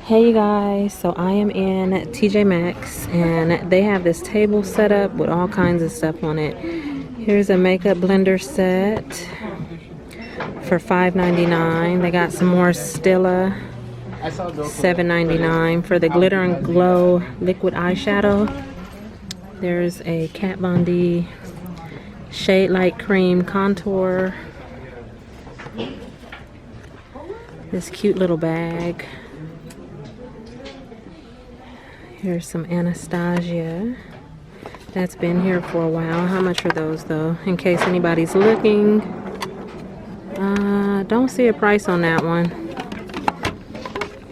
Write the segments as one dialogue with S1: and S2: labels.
S1: Hey you guys, so I am in TJmaxx and they have this table set up with all kinds of stuff on it. Here's a makeup blender set for $5.99. They got some more Stila, $7.99 for the glitter and glow liquid eyeshadow. There's a Kat Von D Shade Light Cream Contour. This cute little bag. Here's some Anastasia. That's been here for a while. How much are those though? In case anybody's looking. Don't see a price on that one.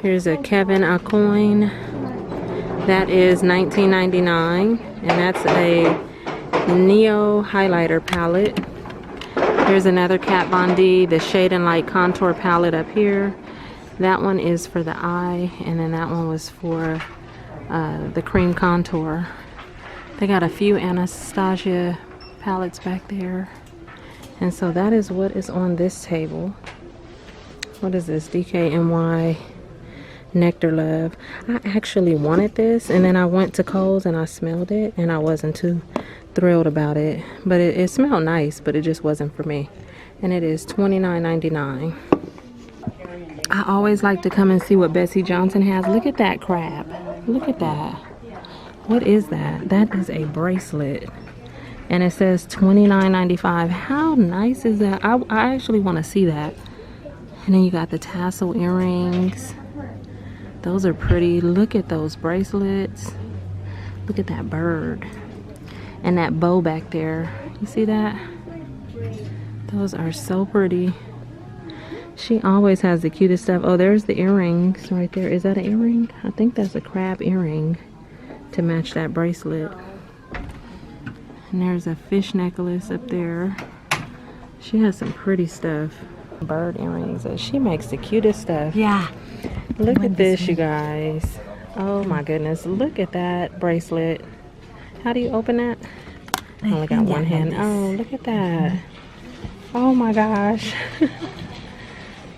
S1: Here's a Kevin Aucoin. That is $19.99. And that's a Neo highlighter palette. Here's another Kat Von D, the Shade and Light Contour palette up here. That one is for the eye, and then that one was for the cream contour. They got a few Anastasia palettes back there. And so that is what is on this table. What is this? DKNY Nectar Love. I actually wanted this, and then I went to Kohl's and I smelled it, and I wasn't too thrilled about it. But it smelled nice, but it just wasn't for me. And it is $29.99. I always like to come and see what Betsey Johnson has. Look at that crab. Look at that. What is that? That is a bracelet. And it says $29.95. How nice is that? I actually want to see that. And then you got the tassel earrings. Those are pretty. Look at those bracelets. Look at that bird. And that bow back there. You see that? Those are so pretty. She always has the cutest stuff. Oh, there's the earrings right there. Is that an earring? I think that's a crab earring to match that bracelet. And there's a fish necklace up there. She has some pretty stuff. Bird earrings. She makes the cutest stuff.
S2: Yeah.
S1: Look at this, you guys. Oh my goodness. Look at that bracelet. How do you open that? I only got one hand. Oh, look at that. Oh my gosh.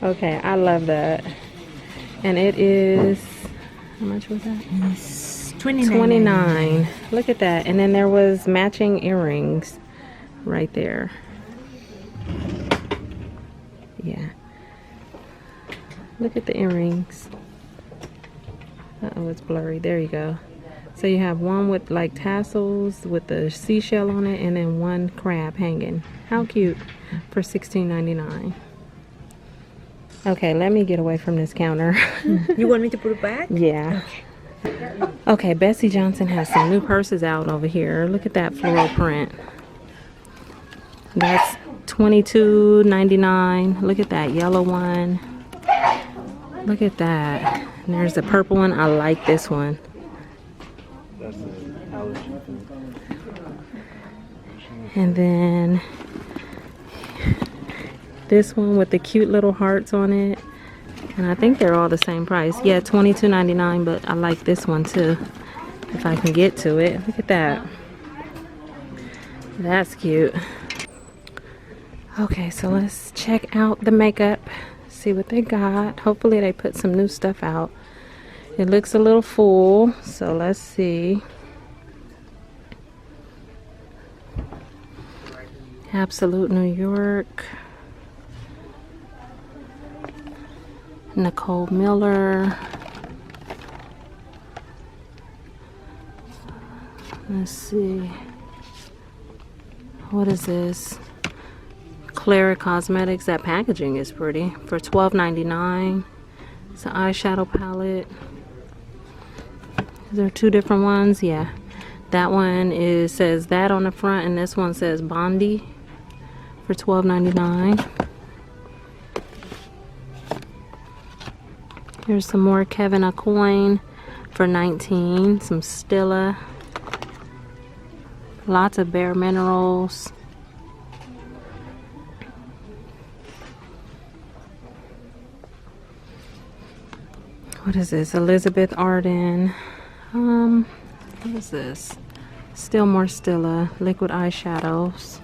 S1: Okay, I love that. And it is, how much was that?
S2: It's
S1: $29. Look at that. And then there was matching earrings right there. Yeah. Look at the earrings. Uh-oh, it's blurry. There you go. So you have one with like tassels with the seashell on it, and then one crab hanging. How cute for $16.99. Okay, let me get away from this counter.
S2: You want me to put it back?
S1: Yeah. Okay, Betsey Johnson has some new purses out over here. Look at that floral print. That's $22.99. Look at that yellow one. Look at that. And there's the purple one. I like this one. And then this one with the cute little hearts on it. And I think they're all the same price. Yeah, $22.99, but I like this one too. If I can get to it. Look at that. That's cute. Okay, so let's check out the makeup. See what they got. Hopefully they put some new stuff out. It looks a little full, so let's see. Absolute New York. Nicole Miller. Let's see. What is this? Clara Cosmetics. That packaging is pretty. For $12.99. It's an eyeshadow palette. Is there two different ones? Yeah. That one says that on the front, and this one says Bondi for $12.99. Here's some more Kevin Aucoin for $19. Some Stila. Lots of Bare Minerals. What is this? Elizabeth Arden. What is this? Still more Stila. Liquid eyeshadows.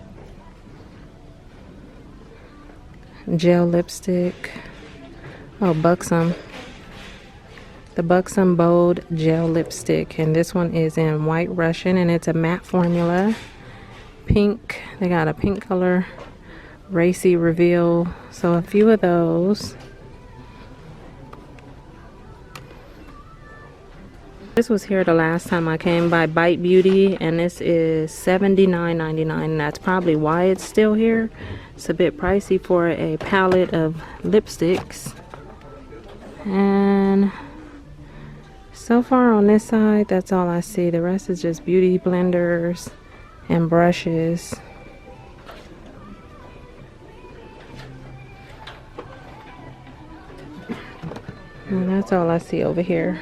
S1: Gel lipstick. Oh, Buxom. The Buxom Bold Gel Lipstick, and this one is in White Russian, and it's a matte formula. Pink, they got a pink color, racy reveal, so a few of those. This was here the last time I came by, Bite Beauty, and this is $79.99, and that's probably why it's still here. It's a bit pricey for a palette of lipsticks. And so far on this side, that's all I see. The rest is just beauty blenders and brushes. And that's all I see over here.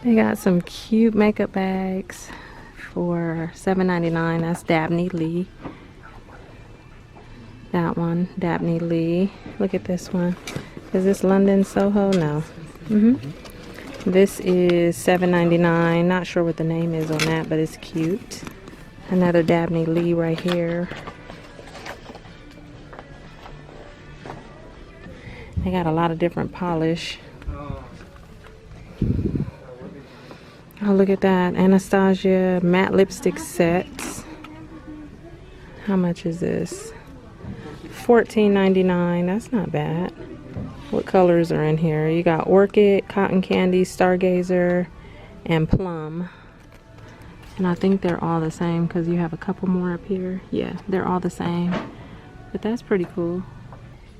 S1: They got some cute makeup bags for $7.99. That's Dabney Lee. That one, Dabney Lee. Look at this one. Is this London Soho? No. This is $7.99. Not sure what the name is on that, but it's cute. Another Dabney Lee right here. They got a lot of different polish. Oh, look at that. Anastasia matte lipstick sets. How much is this? $14.99. That's not bad. What colors are in here? You got Orchid, Cotton Candy, Stargazer, and Plum. And I think they're all the same because you have a couple more up here. Yeah, they're all the same. But that's pretty cool.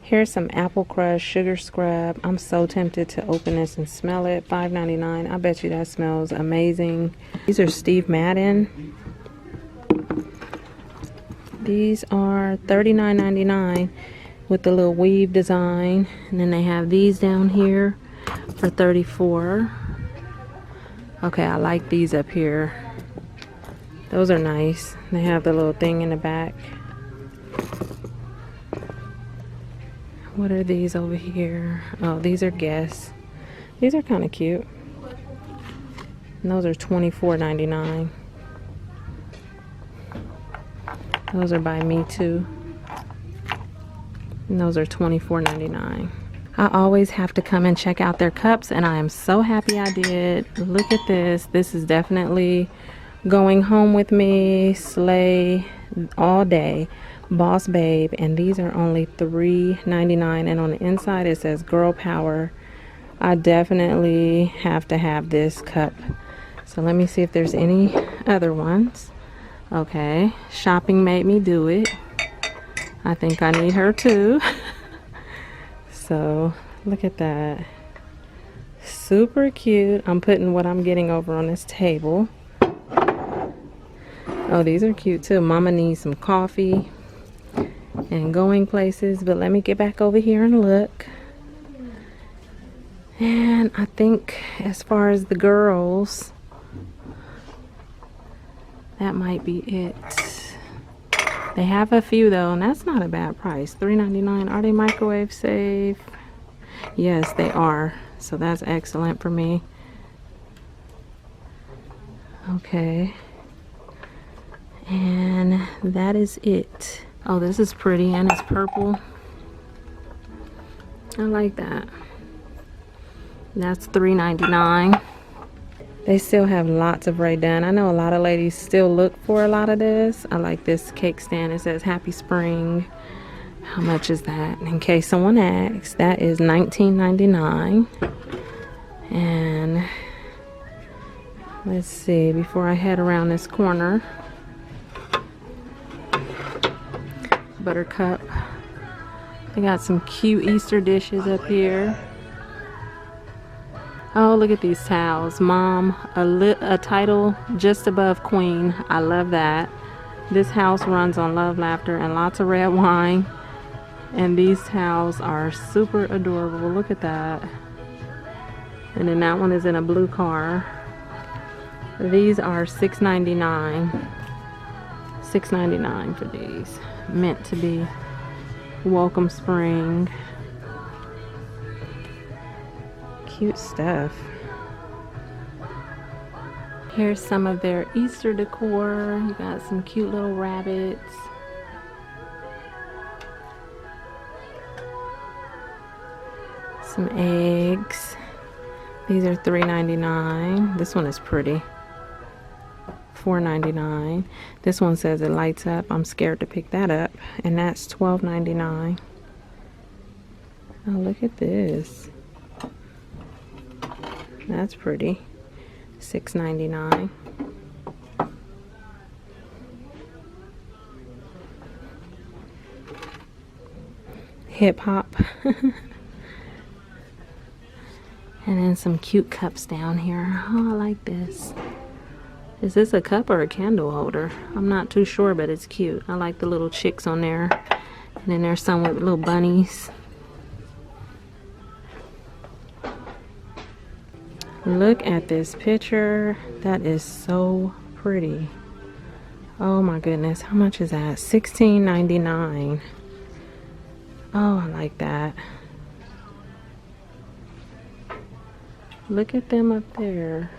S1: Here's some Apple Crush Sugar Scrub. I'm so tempted to open this and smell it. $5.99. I bet you that smells amazing. These are Steve Madden. These are $39.99 with the little weave design. And then they have these down here for $34. Okay, I like these up here. Those are nice. They have the little thing in the back. What are these over here? Oh, these are Guess. These are kind of cute. And those are $24.99. Those are by Me Too. And those are $24.99. I always have to come and check out their cups, and I am so happy I did. Look at this. This is definitely going home with me. Slay all day. Boss Babe, and these are only $3.99, and on the inside it says Girl Power. I definitely have to have this cup. So let me see if there's any other ones. Okay, shopping made me do it. I think I need her too. So look at that. Super cute. I'm putting what I'm getting over on this table. Oh, these are cute too. Mama needs some coffee and going places, but let me get back over here and look. And I think as far as the girls, that might be it. They have a few though, and that's not a bad price. $3.99. Are they microwave safe? Yes, they are. So that's excellent for me. Okay. And that is it. Oh, this is pretty, and it's purple. I like that. That's $3.99. They still have lots of Rae Dunn. I know a lot of ladies still look for a lot of this. I like this cake stand. It says Happy Spring. How much is that? In case someone asks, that is $19.99. And let's see, before I head around this corner, Buttercup. They got some cute Easter dishes up here. Oh, look at these towels. Mom, a title just above Queen. I love that. This house runs on love, laughter, and lots of red wine. And these towels are super adorable. Look at that. And then that one is in a blue car. These are $6.99. $6.99 for these. Meant to be welcome spring. Cute stuff. Here's some of their Easter decor. You got some cute little rabbits. Some eggs. These are $3.99. This one is pretty. $4.99. This one says it lights up. I'm scared to pick that up. And that's $12.99. Oh, look at this. That's pretty. $6.99. Hip hop. And then some cute cups down here. Oh, I like this. Is this a cup or a candle holder? I'm not too sure, but it's cute. I like the little chicks on there. And then there's some with little bunnies. Look at this picture. That is so pretty. Oh my goodness. How much is that? $16.99. Oh, I like that. Look at them up there.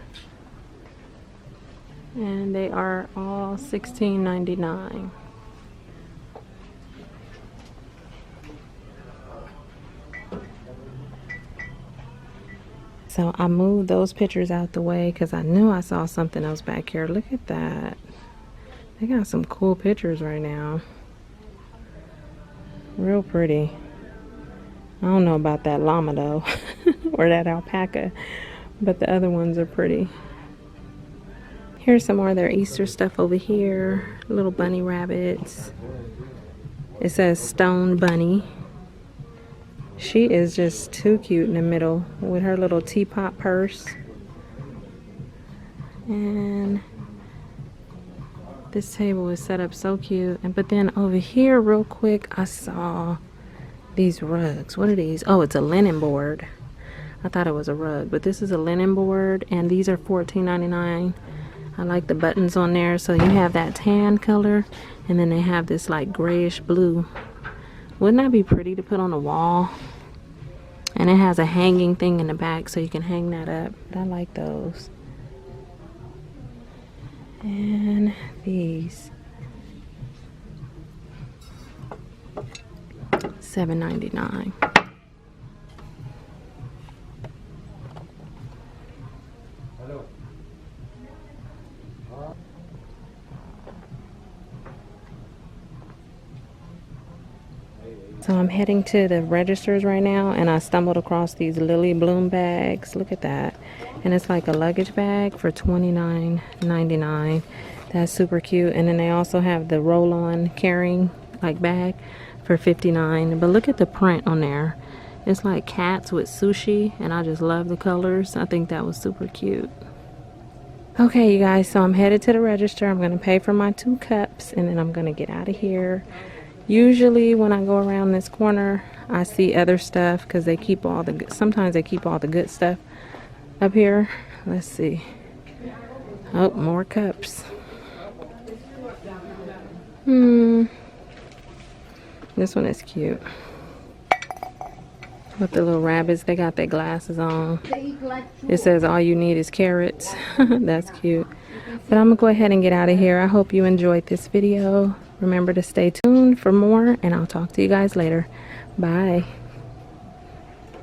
S1: And they are all $16.99. So I moved those pictures out the way because I knew I saw something else back here. Look at that. They got some cool pictures right now. Real pretty. I don't know about that llama though. Or that alpaca. But the other ones are pretty. Here's some more of their Easter stuff over here. Little bunny rabbits. It says Stone Bunny. She is just too cute in the middle with her little teapot purse. And this table is set up so cute. But then over here real quick I saw these rugs. What are these? Oh, it's a linen board. I thought it was a rug, but this is a linen board and these are $14.99. I like the buttons on there. So you have that tan color and then they have this like grayish blue. Wouldn't that be pretty to put on the wall? And it has a hanging thing in the back so you can hang that up. But I like those. And these. $7.99. So I'm heading to the registers right now and I stumbled across these lily bloom bags. Look at that. And it's like a luggage bag for $29.99. That's super cute. And then they also have the roll-on carrying like bag for $59. But look at the print on there. It's like cats with sushi and I just love the colors. I think that was super cute. Okay, you guys, so I'm headed to the register. I'm going to pay for my 2 cups and then I'm going to get out of here. Usually when I go around this corner, I see other stuff because they keep all the, sometimes they keep all the good stuff up here. Let's see. Oh, more cups. This one is cute. With the little rabbits, they got their glasses on. It says all you need is carrots. That's cute. But I'm gonna go ahead and get out of here. I hope you enjoyed this video. Remember to stay tuned for more and I'll talk to you guys later. Bye.